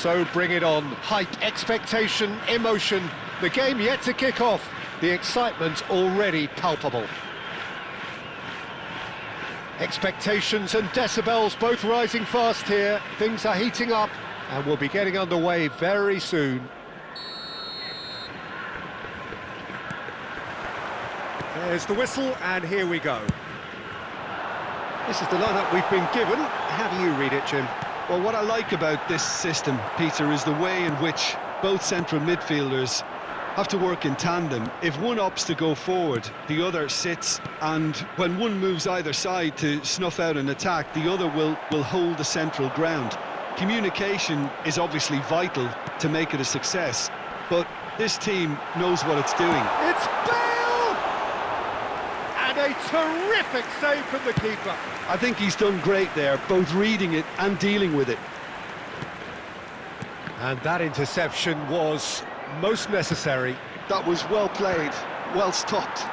So bring it on. Hype, expectation, emotion. The game yet to kick off. The excitement already palpable. Expectations and decibels both rising fast here. Things are heating up and we'll be getting underway very soon. There's the whistle and here we go. This is the lineup we've been given. How do you read it, Jim? Well, what I like about this system, Peter, is the way in which both central midfielders have to work in tandem. If one opts to go forward, the other sits, and when one moves either side to snuff out an attack, the other will hold the central ground. Communication is obviously vital to make it a success, but this team knows what it's doing. It's Bale! And a terrific save from the keeper. I think he's done great there, both reading it and dealing with it. And that interception was most necessary. That was well played, well stopped.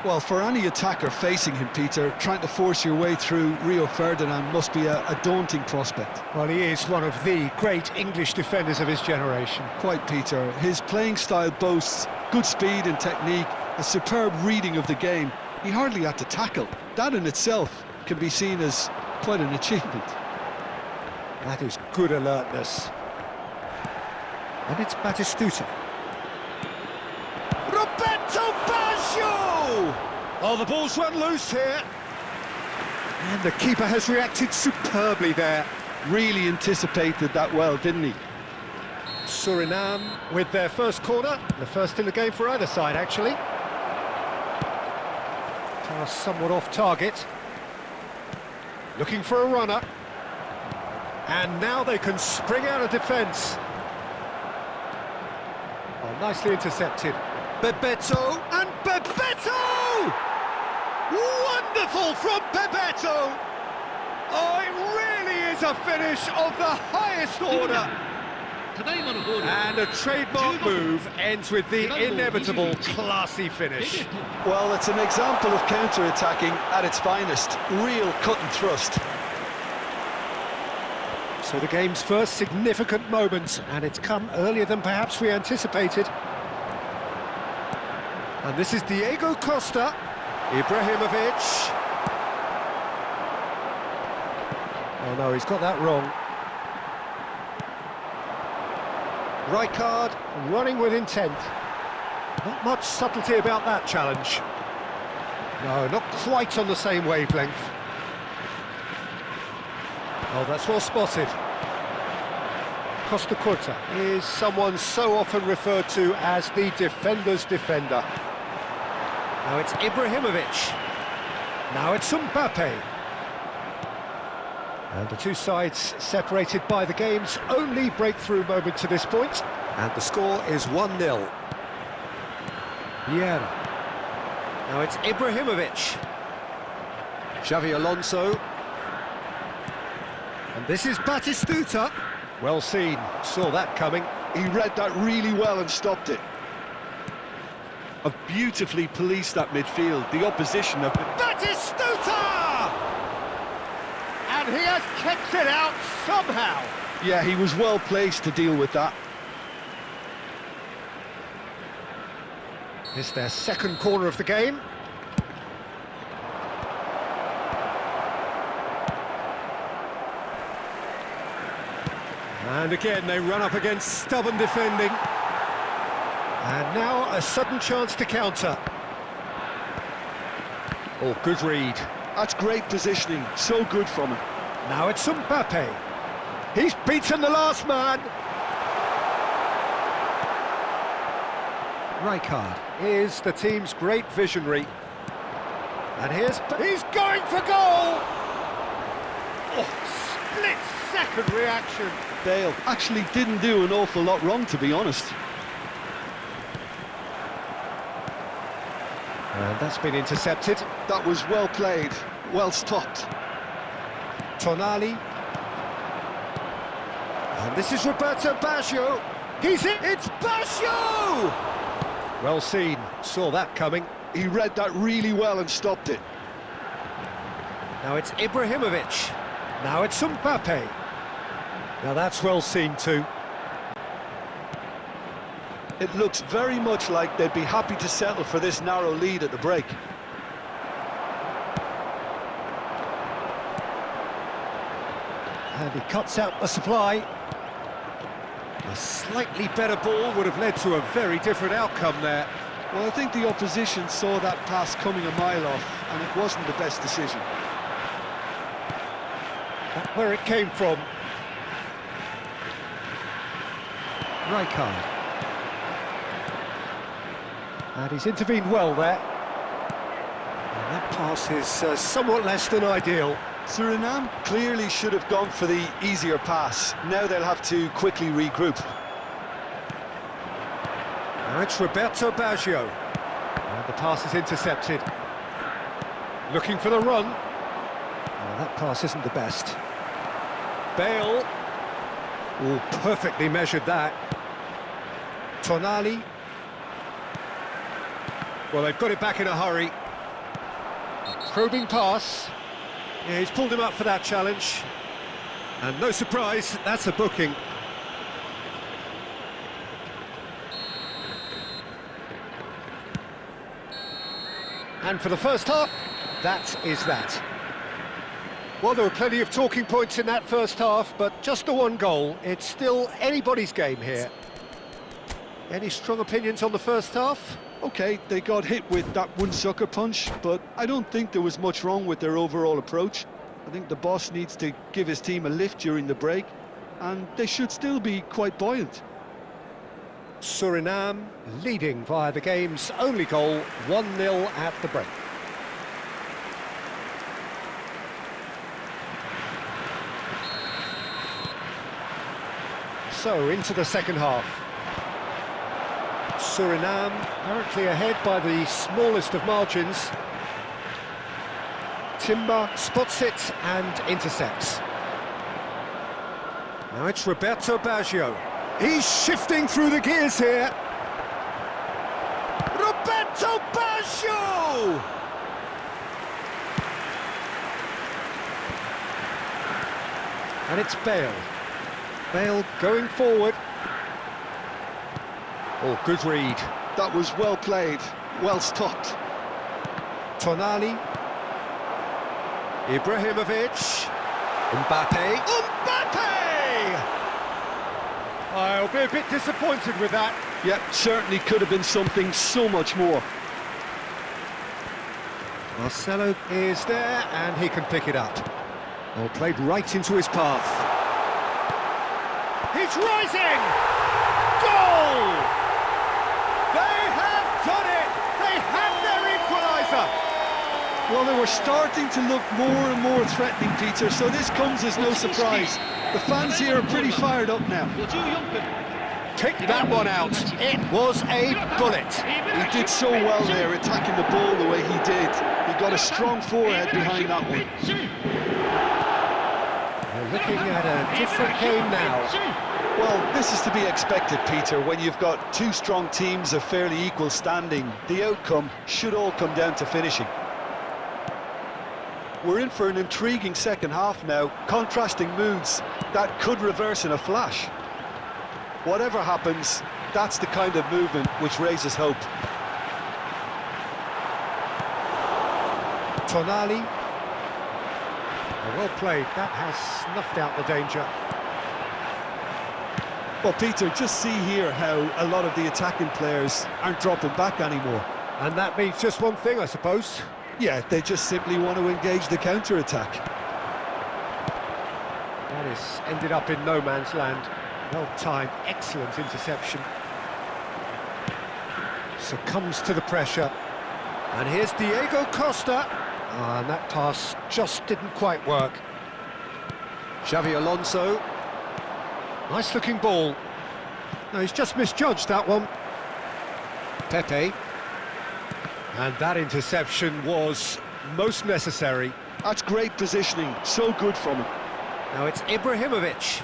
Well, for any attacker facing him, Peter, trying to force your way through Rio Ferdinand must be a daunting prospect. Well, he is one of the great English defenders of his generation. Quite, Peter. His playing style boasts good speed and technique, a superb reading of the game. He hardly had to tackle. That in itself can be seen as quite an achievement. That is good alertness. And it's Batistuta. Roberto Baggio! Oh, the ball's run loose here. And the keeper has reacted superbly there. Really anticipated that well, didn't he? Suriname with their first corner. The first in the game for either side, actually. Pass somewhat off target. Looking for a runner. And now they can spring out of defence. Oh, nicely intercepted. Bebeto, and Bebeto! Wonderful from Bebeto! Oh, it really is a finish of the highest order. And a trademark move ends with the inevitable classy finish. Well, it's an example of counter-attacking at its finest. Real cut and thrust. So the game's first significant moment, and it's come earlier than perhaps we anticipated. And this is Diego Costa, Ibrahimovic. Oh no, he's got that wrong. Rijkaard running with intent. Not much subtlety about that challenge. No, not quite on the same wavelength. Oh, that's well spotted. Costa Curta is someone so often referred to as the defender's defender. Now it's Ibrahimovic. Now it's Mbappe. And the two sides separated by the game's only breakthrough moment to this point. And the score is 1-0. Vieira. Now it's Ibrahimovic. Xavi Alonso. And this is Batistuta. Well seen, saw that coming. He read that really well and stopped it. Have beautifully policed that midfield, the opposition have been... Batistuta! And he has kept it out somehow. Yeah, he was well placed to deal with that. It's their second corner of the game. And again, they run up against stubborn defending. And now a sudden chance to counter. Oh, good read. That's great positioning, so good from him. Now it's Mbappe. He's beaten the last man. Rijkaard is the team's great visionary. And he's going for goal! Oh, split-second reaction. Bale actually didn't do an awful lot wrong, to be honest. And that's been intercepted. That was well played, well stopped. Tonali. And this is Roberto Baggio. He's in. It's Baggio! Well seen, saw that coming. He read that really well and stopped it. Now it's Ibrahimovic. Now it's Mbappe. Now that's well seen too. It looks very much like they'd be happy to settle for this narrow lead at the break. And he cuts out the supply. A slightly better ball would have led to a very different outcome there. Well, I think the opposition saw that pass coming a mile off, and it wasn't the best decision. That's where it came from. Rijkaard. And he's intervened well there. And that pass is somewhat less than ideal. Suriname clearly should have gone for the easier pass. Now they'll have to quickly regroup. Now it's Roberto Baggio. And the pass is intercepted. Looking for the run. Oh, that pass isn't the best. Bale. Oh, perfectly measured that. Tonali. Well, they've got it back in a hurry. Probing pass. Yeah, he's pulled him up for that challenge. And no surprise, that's a booking. And for the first half, that is that. Well, there were plenty of talking points in that first half, but just the one goal. It's still anybody's game here. Any strong opinions on the first half? Okay, they got hit with that one sucker punch, but I don't think there was much wrong with their overall approach. I think the boss needs to give his team a lift during the break, and they should still be quite buoyant. Suriname leading via the game's only goal, 1-0 at the break. So, into the second half. Suriname currently ahead by the smallest of margins. Timber spots it and intercepts. Now it's Roberto Baggio. He's shifting through the gears here. Roberto Baggio! And it's Bale. Bale going forward. Oh, good read. That was well played, well stopped. Tonali. Ibrahimovic. Mbappe. I'll be a bit disappointed with that. Yeah, certainly could have been something so much more. Marcelo is there, and he can pick it up. Oh, played right into his path. He's rising! Goal! They have done it! They have their equaliser! Well, they were starting to look more and more threatening, Peter, so this comes as no surprise. The fans here are pretty fired up now. Pick that one out. It was a bullet. He did so well there, attacking the ball the way he did. He got a strong forehead behind that one. We're looking at a different game now. Well, this is to be expected, Peter. When you've got two strong teams of fairly equal standing, the outcome should all come down to finishing. We're in for an intriguing second half now, contrasting moods that could reverse in a flash. Whatever happens, that's the kind of movement which raises hope. Tonali. Well played, that has snuffed out the danger. Well, Peter, just see here how a lot of the attacking players aren't dropping back anymore. And that means just one thing, I suppose. Yeah, they just simply want to engage the counter-attack. That is ended up in no man's land. Well-timed, excellent interception. Succumbs to the pressure. And here's Diego Costa. And that pass just didn't quite work. Xavi Alonso. Nice-looking ball. No, he's just misjudged that one. Pepe. And that interception was most necessary. That's great positioning, so good from him. Now it's Ibrahimovic.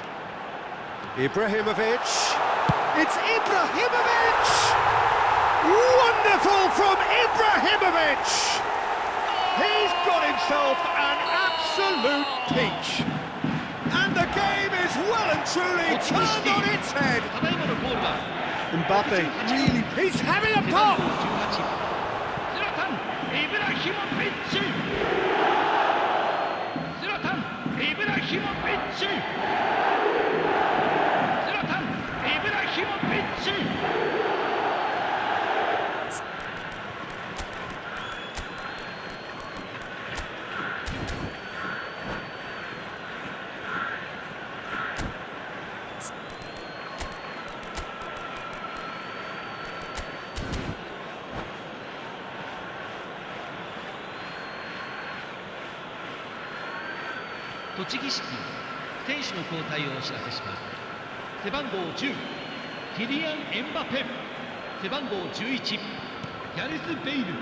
Ibrahimovic. It's Ibrahimovic! Wonderful from Ibrahimovic! He's got himself an absolute peach. And the game is well and and truly turned on its head. Mbappe really... He's having a pop!栃木市選手の交代をお知らせします。背番号10、キリアン・エムバペ。背番号11、ギャレス・ベイル。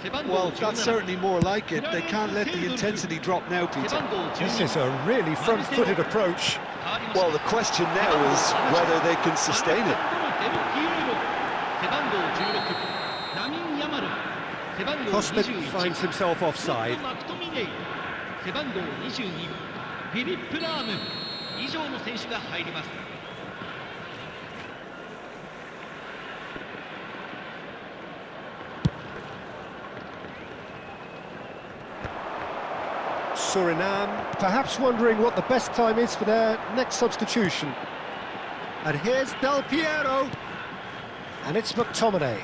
背番号 Well, that's 17、 certainly more like it. They can't let the intensity drop now, 背 Peter. 番号 This 12、 is a really front-footed approach. 変わりました Well, the question now is whether they can sustain it. 背番号16、ラミン・ヤマル。背番号 Kostic 21、 finds himself offside. マクトミネイ。背番号22、フィリップ・ラーム。以上の選手が入ります。Suriname, perhaps wondering what the best time is for their next substitution. And here's Del Piero. And it's McTominay.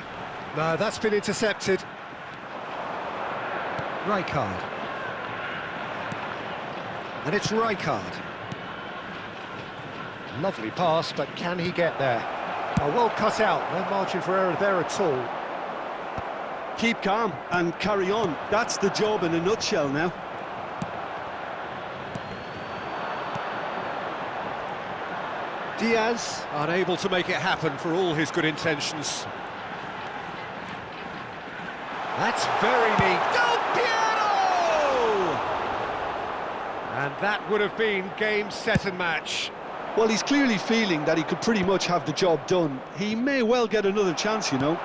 No, that's been intercepted. Rijkaard. And it's Rijkaard. Lovely pass, but can he get there? Oh, well cut out, no margin for error there at all. Keep calm and carry on. That's the job in a nutshell now. Diaz, unable to make it happen for all his good intentions. That's very neat. Del Piero! And that would have been game, set and match. Well, he's clearly feeling that he could pretty much have the job done. He may well get another chance, you know.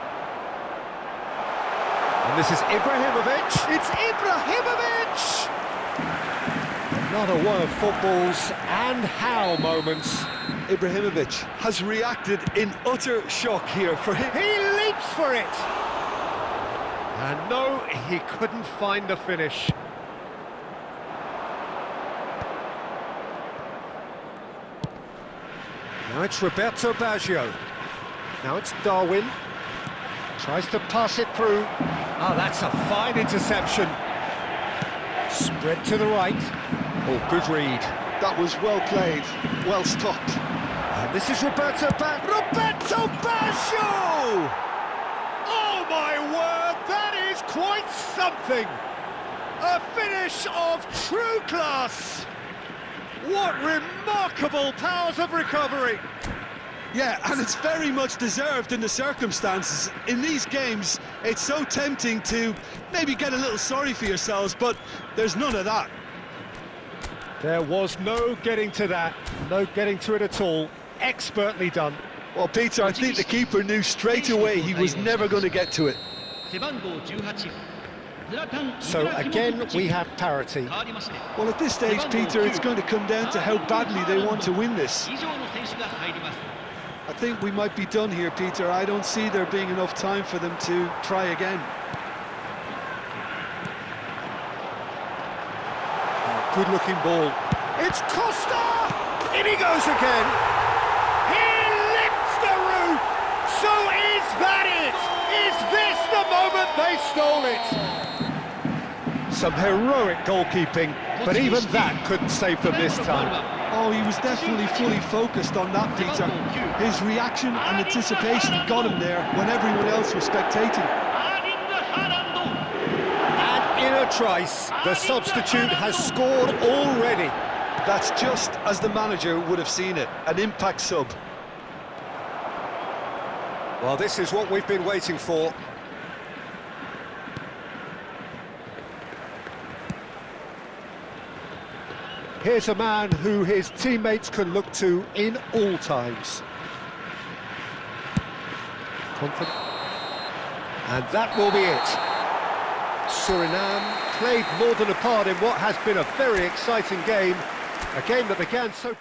And this is Ibrahimovic. It's Ibrahimovic! Another one of football's and how moments. Ibrahimovic has reacted in utter shock here for him. He leaps for it! And no, he couldn't find the finish. Now it's Roberto Baggio. Now it's Darwin. Tries to pass it through. Oh, that's a fine interception. Spread to the right. Oh, good read. That was well played, well stopped. And this is Roberto Baggio! Oh my word, that is quite something! A finish of true class! What remarkable powers of recovery! Yeah, and it's very much deserved in the circumstances. In these games, it's so tempting to maybe get a little sorry for yourselves, but there's none of that. There was no getting to that, no getting to it at all. Expertly done. Well, Peter, I think the keeper knew straight away he was never going to get to it. So again, we have parity. Well, at this stage, Peter, it's going to come down to how badly they want to win this. I think we might be done here, Peter. I don't see there being enough time for them to try again. Oh, good-looking ball. It's Costa! In he goes again! He lifts the roof! So is that it? Is this the moment they stole it? Some heroic goalkeeping, but even that couldn't save them this time. Oh, he was definitely fully focused on that, Peter. His reaction and anticipation got him there when everyone else was spectating. And in a trice, the substitute has scored already. That's just as the manager would have seen it, an impact sub. Well, this is what we've been waiting for. Here's a man who his teammates can look to in all times. Confident. And that will be it. Suriname played more than a part in what has been a very exciting game. A game that began so...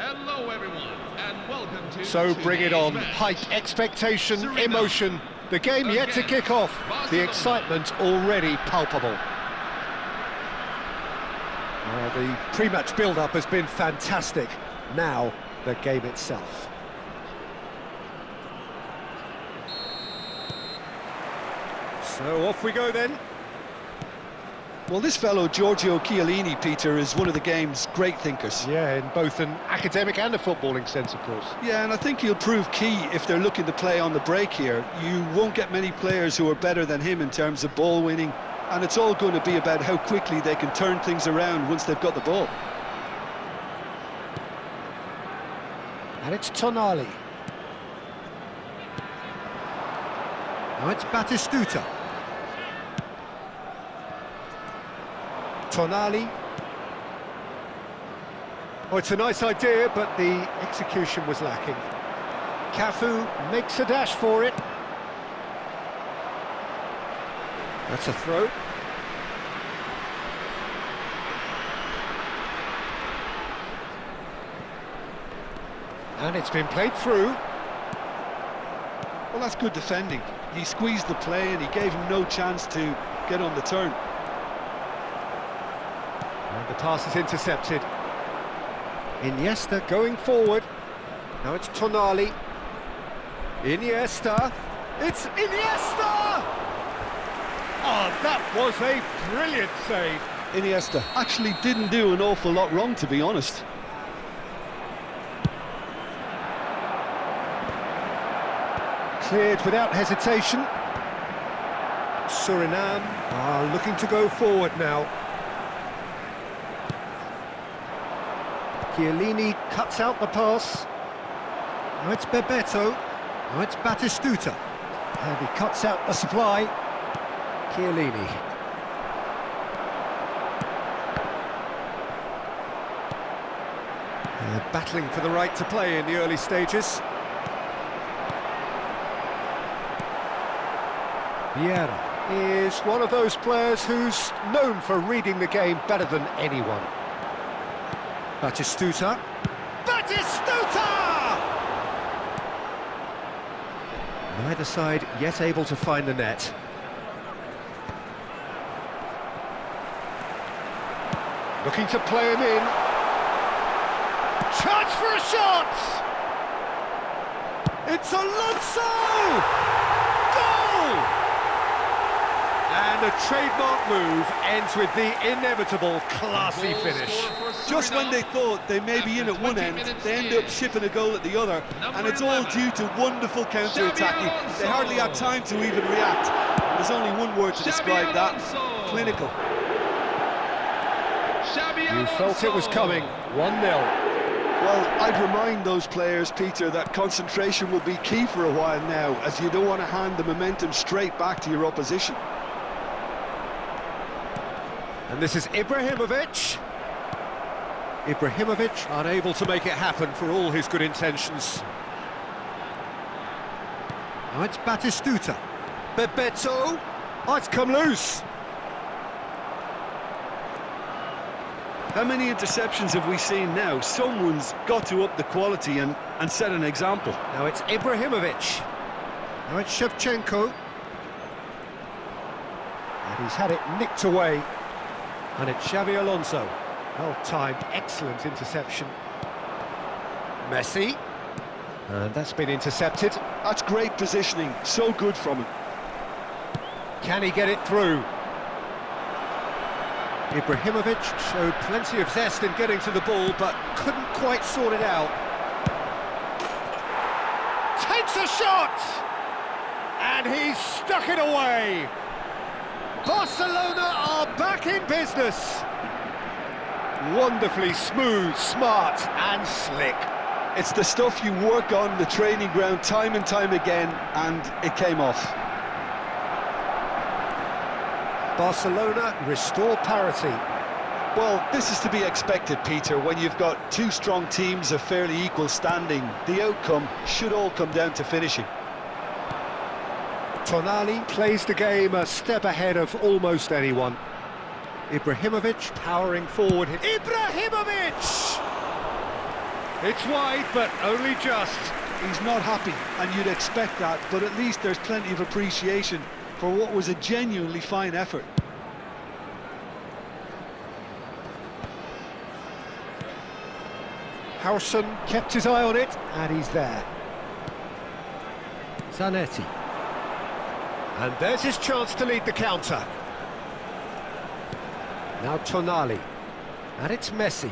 Hello everyone, and welcome to So bring it on. today's match. Height, expectation, Suriname emotion. The game yet to against kick off. The Barcelona. excitement already palpable. The pre-match build-up has been fantastic. Now, the game itself. So off we go then. Well, this fellow, Giorgio Chiellini, Peter, is one of the game's great thinkers. Yeah, in both an academic and a footballing sense, of course. Yeah, and I think he'll prove key if they're looking to play on the break here. You won't get many players who are better than him in terms of ball winning, and it's all going to be about how quickly they can turn things around once they've got the ball. And it's Tonali. Now it's Batistuta. Tonali. Oh, it's a nice idea, but the execution was lacking. Cafu makes a dash for it. That's a throw. And it's been played through. Well, that's good defending. He squeezed the play and he gave him no chance to get on the turn. And the pass is intercepted. Iniesta going forward. Now it's Tonali. Iniesta. It's Iniesta! Oh, that was a brilliant save. Iniesta actually didn't do an awful lot wrong, to be honest. Cleared without hesitation. Suriname are looking to go forward now. Chiellini cuts out the pass. Now it's Bebeto. Now it's Batistuta. And he cuts out the supply. Chiellini. They're battling for the right to play in the early stages. Vieira is one of those players who's known for reading the game better than anyone. Batistuta. Batistuta! Neither side yet able to find the net. Looking to play him in. Chance for a shot! It's Alonso! Goal! And a trademark move ends with the inevitable classy finish. Just when they thought they may be in at one end, they end up shipping a goal at the other, and it's all due to wonderful counter-attacking. They hardly had time to even react. There's only one word to describe that: clinical. You felt it was coming. 1-0. Well, I'd remind those players, Peter, that concentration will be key for a while now, as you don't want to hand the momentum straight back to your opposition. And this is Ibrahimovic. Ibrahimovic unable to make it happen for all his good intentions. Now it's Batistuta. Bebeto. Oh, it's come loose. How many interceptions have we seen now? Someone's got to up the quality and set an example. Now it's Ibrahimovic. Now it's Shevchenko. And he's had it nicked away. And it's Xabi Alonso. Well-timed, excellent interception. Messi. And that's been intercepted. That's great positioning, so good from him. Can he get it through? Ibrahimovic showed plenty of zest in getting to the ball, but couldn't quite sort it out. Takes a shot! And he's stuck it away! Barcelona are back in business! Wonderfully smooth, smart and slick. It's the stuff you work on the training ground time and time again, and it came off. Barcelona restore parity. Well, this is to be expected, Peter, when you've got two strong teams of fairly equal standing. The outcome should all come down to finishing. Tonali plays the game a step ahead of almost anyone. Ibrahimovic powering forward. Ibrahimovic! It's wide, but only just. He's not happy, and you'd expect that, but at least there's plenty of appreciation for what was a genuinely fine effort. Howson kept his eye on it, and he's there. Zanetti. And there's his chance to lead the counter. Now Tonali. And it's Messi.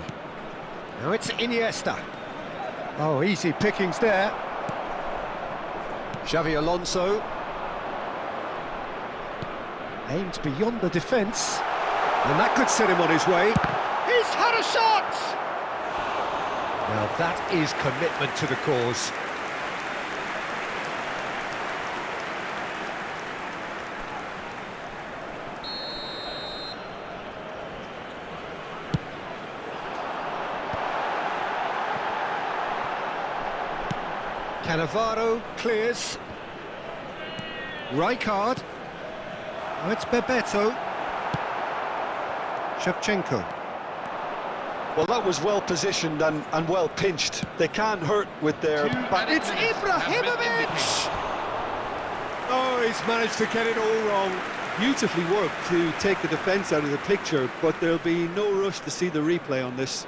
Now it's Iniesta. Oh, easy pickings there. Xavi Alonso. Aimed beyond the defence. And that could set him on his way. He's had a shot! Now that is commitment to the cause. Cannavaro clears. Rijkaard. Oh, it's Bebeto. Shevchenko. Well, that was well positioned and well pinched. They can't hurt with their... But it's Ibrahimovic! Oh, he's managed to get it all wrong. Beautifully worked to take the defence out of the picture, but there'll be no rush to see the replay on this.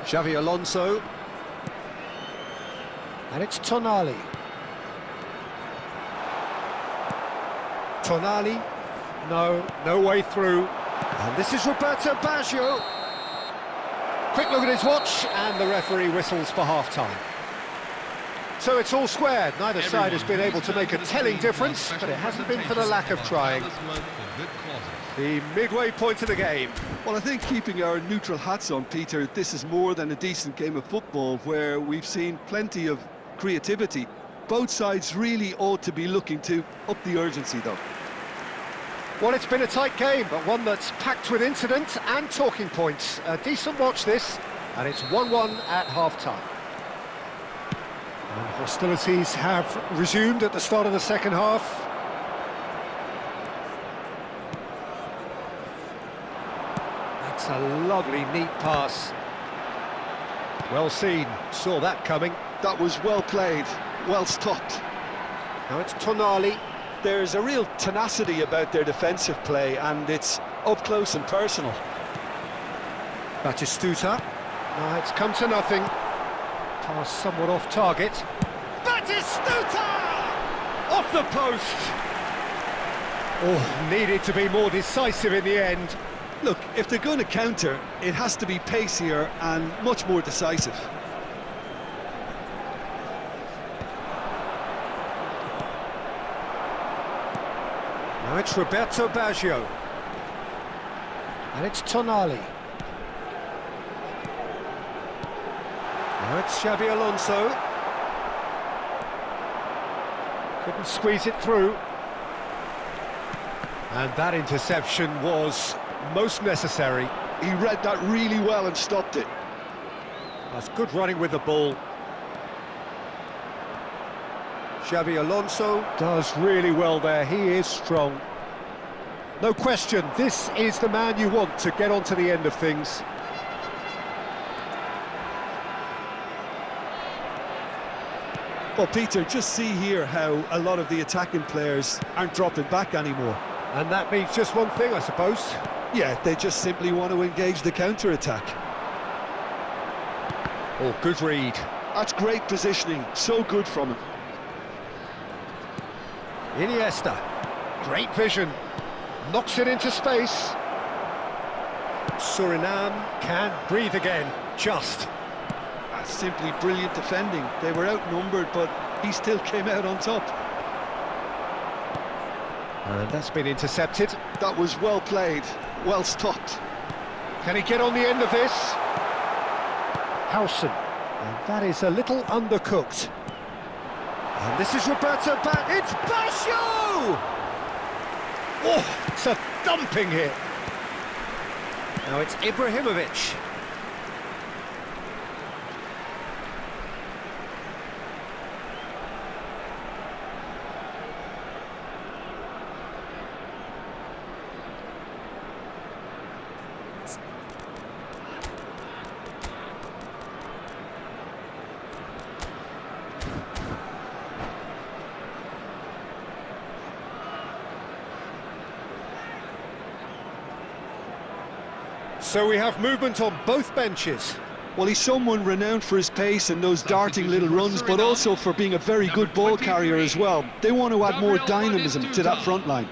Xavi Alonso. And it's Tonali. Tonali. No way through. And this is Roberto Baggio. Quick look at his watch, and the referee whistles for half-time. So it's all squared. Neither side has been able to make a telling difference, but it hasn't been for the lack of trying. The midway point of the game. Well, I think keeping our neutral hats on, Peter, this is more than a decent game of football where we've seen plenty of creativity. Both sides really ought to be looking to up the urgency, though. Well, it's been a tight game, but one that's packed with incident and talking points. A decent watch, this, and it's 1-1 at half-time. And hostilities have resumed at the start of the second half. That's a lovely, neat pass. Well seen, saw that coming. That was well played, well stopped. Now it's Tonali. There's a real tenacity about their defensive play, and it's up close and personal. Batistuta. No, it's come to nothing. Pass somewhat off target. Batistuta! Off the post! Oh, needed to be more decisive in the end. Look, if they're going to counter, it has to be pacier and much more decisive. Now it's Roberto Baggio. And it's Tonali. Now it's Xabi Alonso. Couldn't squeeze it through. And that interception was most necessary. He read that really well and stopped it. That's good running with the ball. Xabi Alonso does really well there. He is strong. No question, this is the man you want to get onto the end of things. Well, Peter, just see here how a lot of the attacking players aren't dropping back anymore. And that means just one thing, I suppose. Yeah, they just simply want to engage the counter-attack. Oh, good read. That's great positioning, so good from him. Iniesta, great vision, knocks it into space. Suriname can breathe again, just. That's simply brilliant defending. They were outnumbered, but he still came out on top. And that's been intercepted. That was well played, well stopped. Can he get on the end of this? Howson, and that is a little undercooked. And this is Roberto it's Baggio! Oh, it's a dumping hit. Now it's Ibrahimovic. So we have movement on both benches. Well, he's someone renowned for his pace and those darting little runs, but also for being a very good ball carrier as well. They want to add more dynamism to that front line.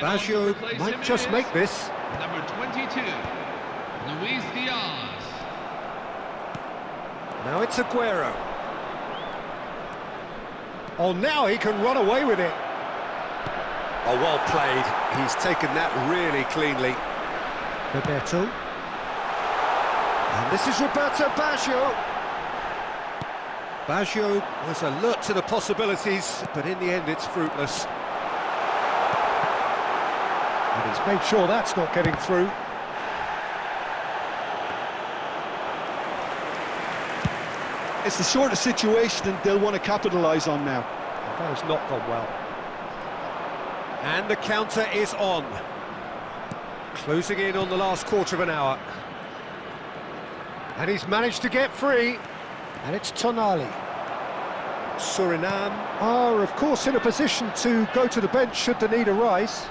Baggio might just make this. Number 22, Luis Diaz. Now it's Aguero. Oh, now he can run away with it. Oh, well played. He's taken that really cleanly. Bebeto. And this is Roberto Baggio. Baggio was alert to the possibilities, but in the end it's fruitless. And he's made sure that's not getting through. It's the sort of situation that they'll want to capitalise on now. That has not gone well. And the counter is on. Closing in on the last quarter of an hour. And he's managed to get free. And it's Tonali. Suriname are, of course, in a position to go to the bench should the need arise.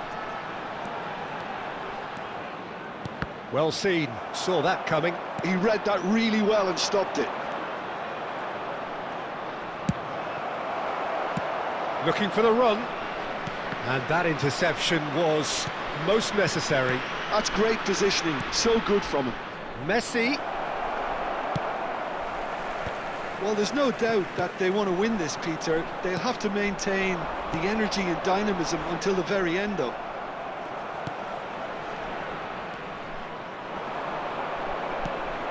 Well seen, saw that coming. He read that really well and stopped it. Looking for the run. And that interception was most necessary. That's great positioning, so good from him. Messi. Well, there's no doubt that they want to win this, Peter. They'll have to maintain the energy and dynamism until the very end, though.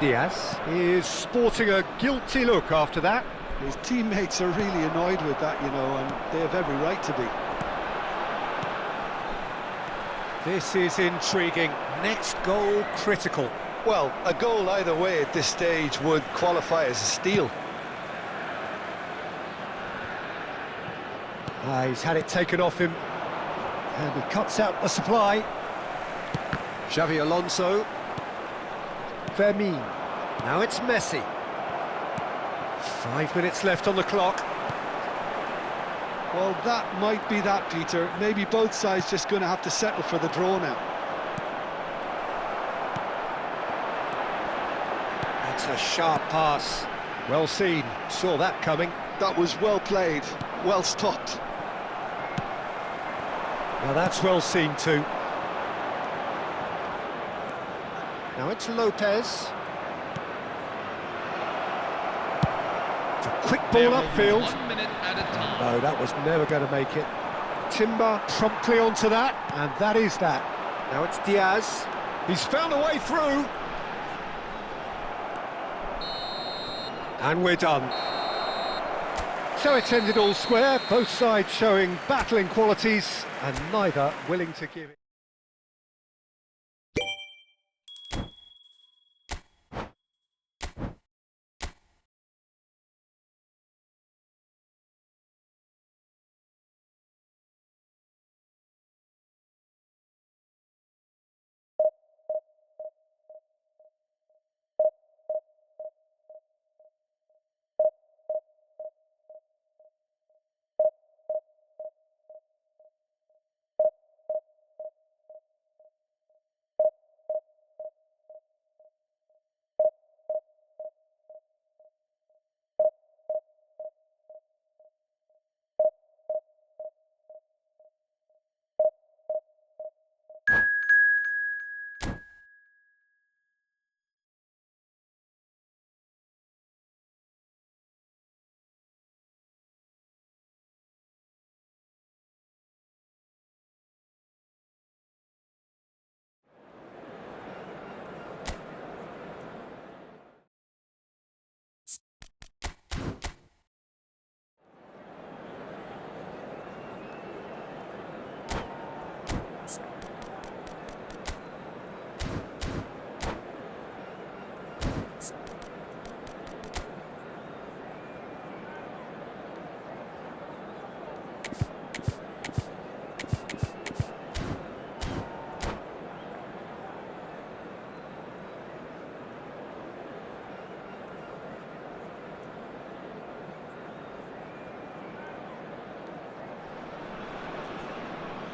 Diaz is sporting a guilty look after that. His teammates are really annoyed with that, you know, and they have every right to be. This is intriguing. Next goal critical. Well, a goal either way at this stage would qualify as a steal. He's had it taken off him. And he cuts out the supply. Xavi Alonso. Fermin. Now it's Messi. 5 minutes left on the clock. Well, that might be that, Peter. Maybe both sides just going to have to settle for the draw now. That's a sharp pass. Well seen, saw that coming. That was well played, well stopped. Now that's well seen too. Now it's Lopez. It's a quick ball upfield. 1 minute at a time. No, that was never going to make it. Timber promptly onto that, and that is that. Now it's Diaz. He's found a way through. And we're done. So it's ended all square, both sides showing battling qualities, and neither willing to give it.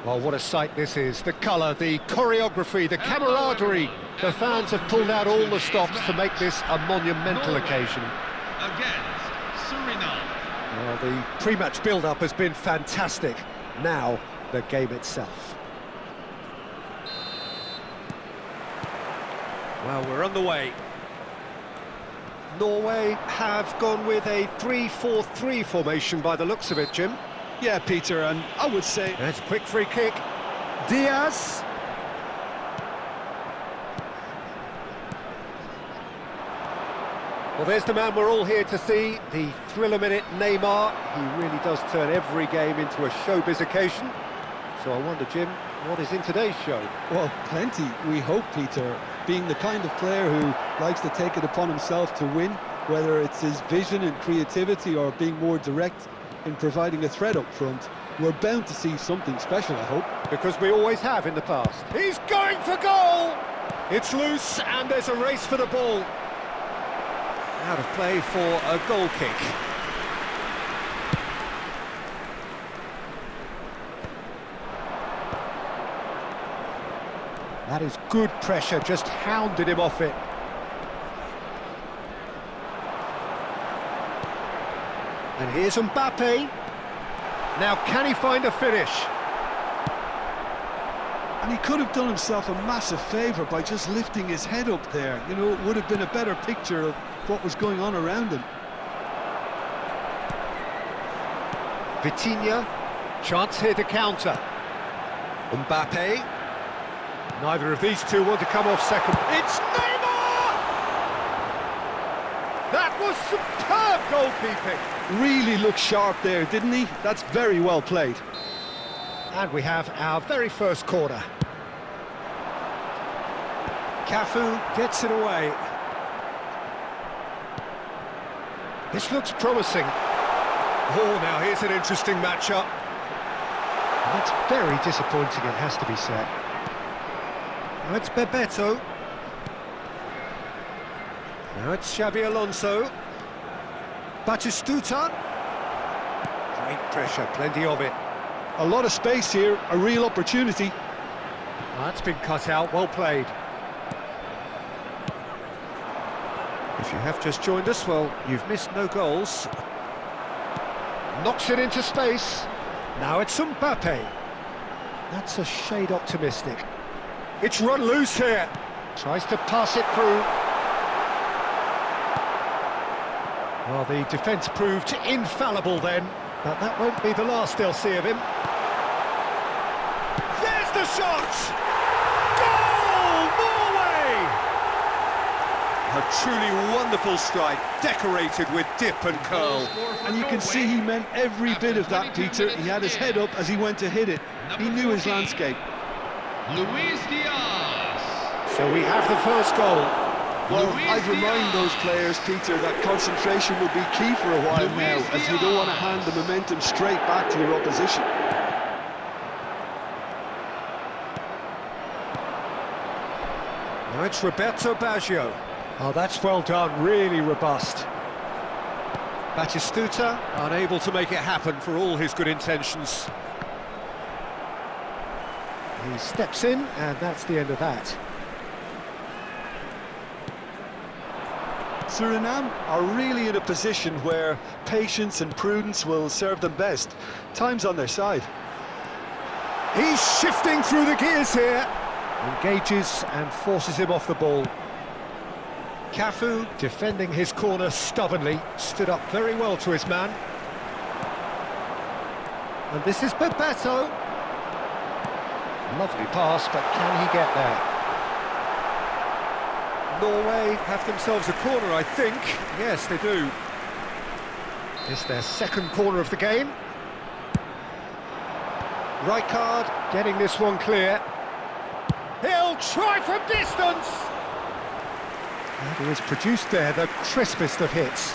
Well, what a sight this is. The colour, the choreography, the camaraderie. The fans have pulled out all the stops to make this a monumental occasion. Against Suriname. Well, the pre-match build-up has been fantastic. Now, the game itself. Well, we're underway. Norway have gone with a 3-4-3 formation by the looks of it, Jim. Yeah, Peter, and I would say... That's a quick free kick. Diaz. Well, there's the man we're all here to see, the thriller-minute Neymar. He really does turn every game into a showbiz occasion. So I wonder, Jim, what is in today's show? Well, plenty, we hope, Peter. Being the kind of player who likes to take it upon himself to win, whether it's his vision and creativity or being more direct in providing a threat up front, we're bound to see something special, I hope. Because we always have in the past. He's going for goal! It's loose and there's a race for the ball. Out of play for a goal kick. That is good pressure, just hounded him off it. And here's Mbappe. Now, can he find a finish? And he could have done himself a massive favour by just lifting his head up there. You know, it would have been a better picture of what was going on around him. Vitinha, chance here to counter. Mbappe. Neither of these two want to come off second. It's Neymar! That was superb goalkeeping. Really looked sharp there, didn't he? That's very well played. And we have our very first corner. Cafu gets it away. This looks promising. Oh, now here's an interesting matchup. That's very disappointing, it has to be said. Now it's Bebeto. Now it's Xabi Alonso. Batistuta. Great pressure, plenty of it. A lot of space here, a real opportunity. That's been cut out, well played. If you have just joined us, well, you've missed no goals. Knocks it into space. Now it's Mbappe. That's a shade optimistic. It's run loose here. Tries to pass it through. Well, the defence proved infallible then, but that won't be the last they'll see of him. There's the shot! Goal! Norway! A truly wonderful strike, decorated with dip and curl. And you can see he meant every bit of that, Peter. He had his head up as he went to hit it. He knew his landscape. Luis Diaz. So we have the first goal. Well, I'd remind those players, Peter, that concentration will be key for a while now, as you don't want to hand the momentum straight back to your opposition. Now it's Roberto Baggio. Oh, that's well done, really robust. Batistuta, unable to make it happen for all his good intentions. He steps in, and that's the end of that. Suriname are really in a position where patience and prudence will serve them best. Time's on their side. He's shifting through the gears here. Engages and forces him off the ball. Cafu, defending his corner stubbornly, stood up very well to his man. And this is Bebeto. Lovely pass, but can he get there? Norway have themselves a corner, I think. Yes, they do. It's their second corner of the game. Rijkaard getting this one clear. He'll try from distance! And he has produced there the crispest of hits.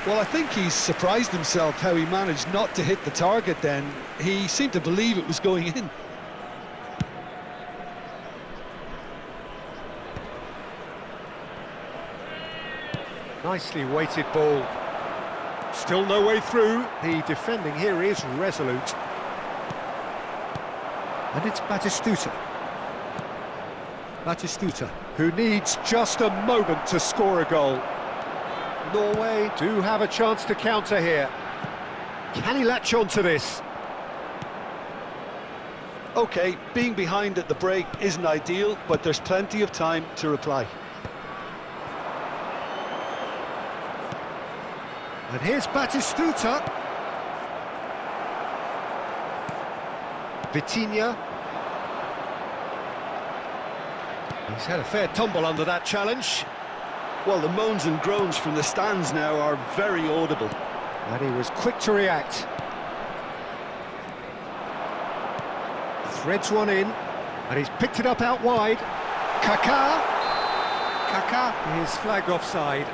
Well, I think he's surprised himself how he managed not to hit the target then. He seemed to believe it was going in. Nicely weighted ball. Still no way through. The defending here is resolute. And it's Batistuta. Batistuta, who needs just a moment to score a goal. Norway do have a chance to counter here. Can he latch on to this? OK, being behind at the break isn't ideal, but there's plenty of time to reply. And here's Batistuta. Vitinha. He's had a fair tumble under that challenge. Well, the moans and groans from the stands now are very audible. And he was quick to react. Threads one in, and he's picked it up out wide. Kaká. Kaká is flagged offside.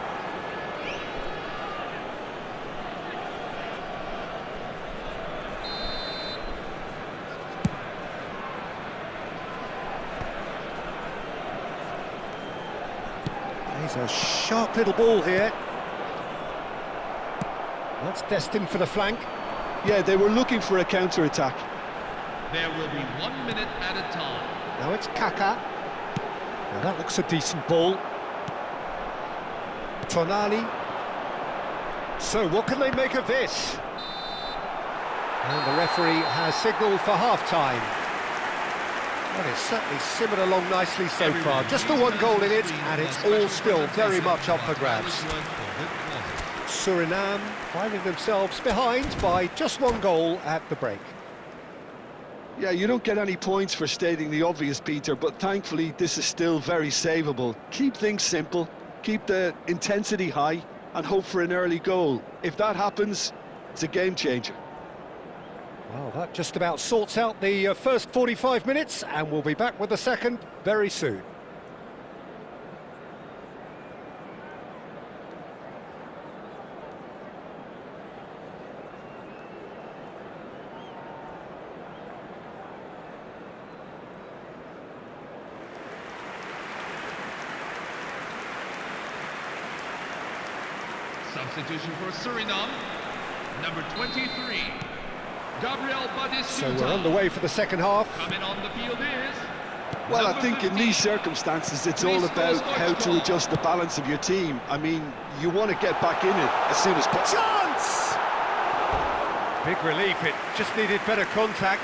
He's a sharp little ball here. That's destined for the flank. Yeah, they were looking for a counter-attack. There will be 1 minute at a time. Now it's Kaká. Now that looks a decent ball. Tonali. So what can they make of this? And the referee has signalled for half-time. Well, it's certainly simmered along nicely so far. Just the one goal in it, and it's all still very much up for grabs. Suriname finding themselves behind by just one goal at the break. Yeah, you don't get any points for stating the obvious, Peter, but thankfully this is still very savable. Keep things simple, keep the intensity high, and hope for an early goal. If that happens, it's a game changer. Well, that just about sorts out the first 45 minutes, and we'll be back with the second very soon. Substitution for Suriname, number 23, Gabriel Batistuta. So we're on the way for the second half. Coming on the field is... Well, I think in these circumstances, it's all about how to adjust the balance of your team. I mean, you want to get back in it as soon as possible. Chance! Big relief, it just needed better contact.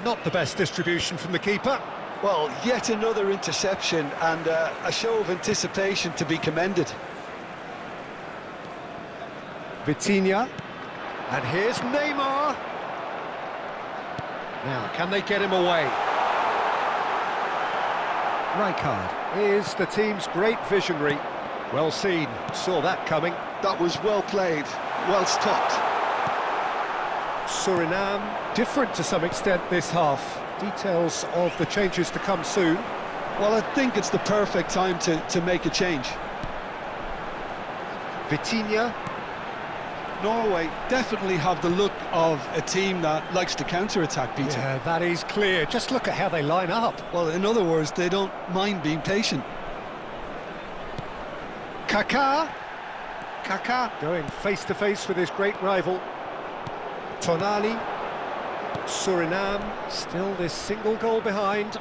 Not the best distribution from the keeper. Well, yet another interception and a show of anticipation to be commended. Vitinha. And here's Neymar. Now, can they get him away? Rijkaard is the team's great visionary. Well seen, saw that coming. That was well played, well stopped. Suriname, different to some extent this half. Details of the changes to come soon. Well, I think it's the perfect time to make a change. Vitinha. Norway definitely have the look of a team that likes to counter-attack, Peter. Yeah, that is clear. Just look at how they line up. Well, in other words, they don't mind being patient. Kaká. Kaká going face-to-face with his great rival. Tonali. Suriname still this single goal behind.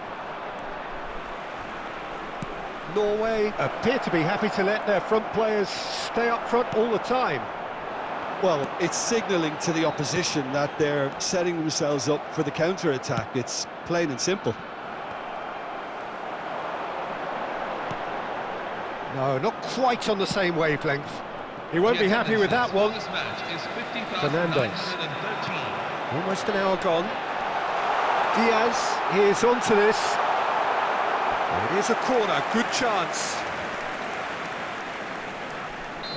Norway appear to be happy to let their front players stay up front all the time. Well, it's signalling to the opposition that they're setting themselves up for the counter-attack. It's plain and simple. No, not quite on the same wavelength. He won't be happy with that one. Fernandes. Almost an hour gone. Diaz is onto this. It is a corner, good chance.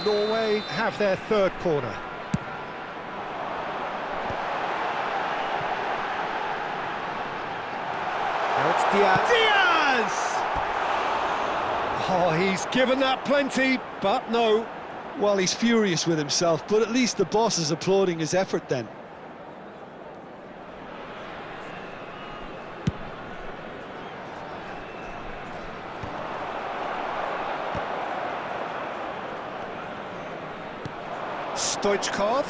Norway have their third corner. Now it's Diaz. Diaz! Oh, he's given that plenty, but no. Well, he's furious with himself, but at least the boss is applauding his effort then. Stoichkov.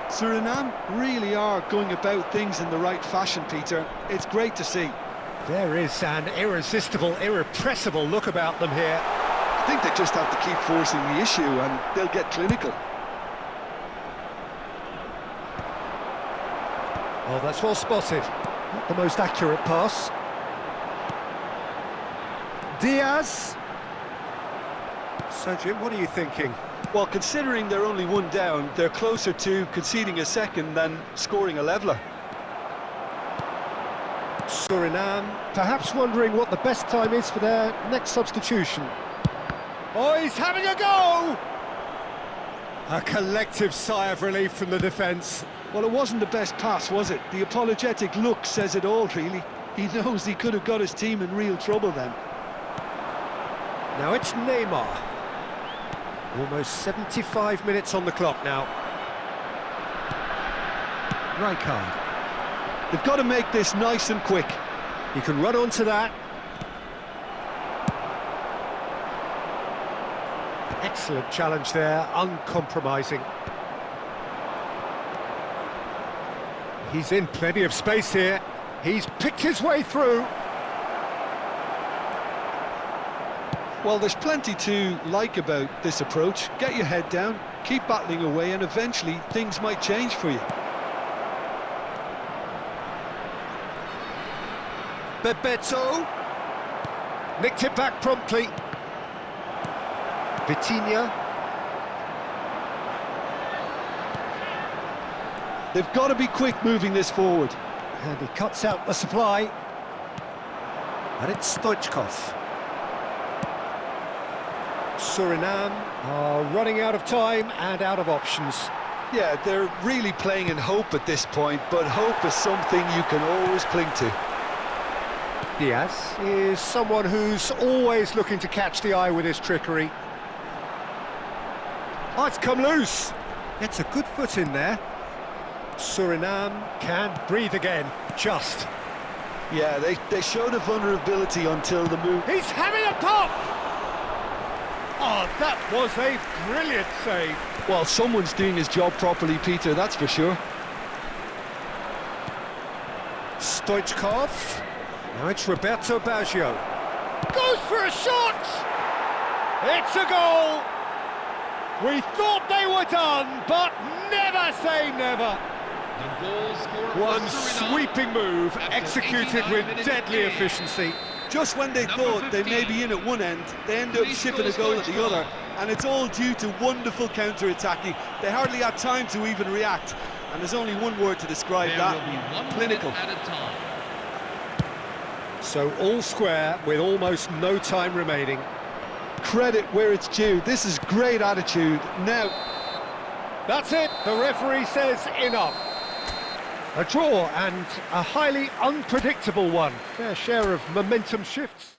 Suriname really are going about things in the right fashion, Peter. It's great to see. There is an irresistible, irrepressible look about them here. I think they just have to keep forcing the issue and they'll get clinical. Oh, that's well spotted. Not the most accurate pass. Diaz. So, Jim, what are you thinking? Well, considering they're only one down, they're closer to conceding a second than scoring a leveller. Suriname, perhaps wondering what the best time is for their next substitution. Oh, he's having a go! A collective sigh of relief from the defence. Well, it wasn't the best pass, was it? The apologetic look says it all, really. He knows he could have got his team in real trouble then. Now it's Neymar. Almost 75 minutes on the clock now. Rijkaard. They've got to make this nice and quick. He can run onto that. Excellent challenge there, uncompromising. He's in plenty of space here. He's picked his way through. Well, there's plenty to like about this approach. Get your head down, keep battling away, and eventually things might change for you. Bebeto. Nicked it back promptly. Vitinha. They've got to be quick moving this forward. And he cuts out the supply. And it's Stoichkov. Suriname are running out of time and out of options. Yeah, they're really playing in hope at this point, but hope is something you can always cling to. Diaz is someone who's always looking to catch the eye with his trickery. Oh, it's come loose. Gets a good foot in there. Suriname can breathe again, just. Yeah, they showed a vulnerability until the move. He's having a pop! Oh, that was a brilliant save. Well, someone's doing his job properly, Peter, that's for sure. Stoichkov. Now it's Roberto Baggio. Goes for a shot! It's a goal! We thought they were done, but never say never. One sweeping move, executed with deadly efficiency. Just when they thought they may be in at one end, they end up shipping a goal at the other, and it's all due to wonderful counter-attacking. They hardly had time to even react, and there's only one word to describe that: clinical. So all square with almost no time remaining. Credit where it's due. This is great attitude. Now, that's it. The referee says enough. A draw, and a highly unpredictable one. Fair share of momentum shifts.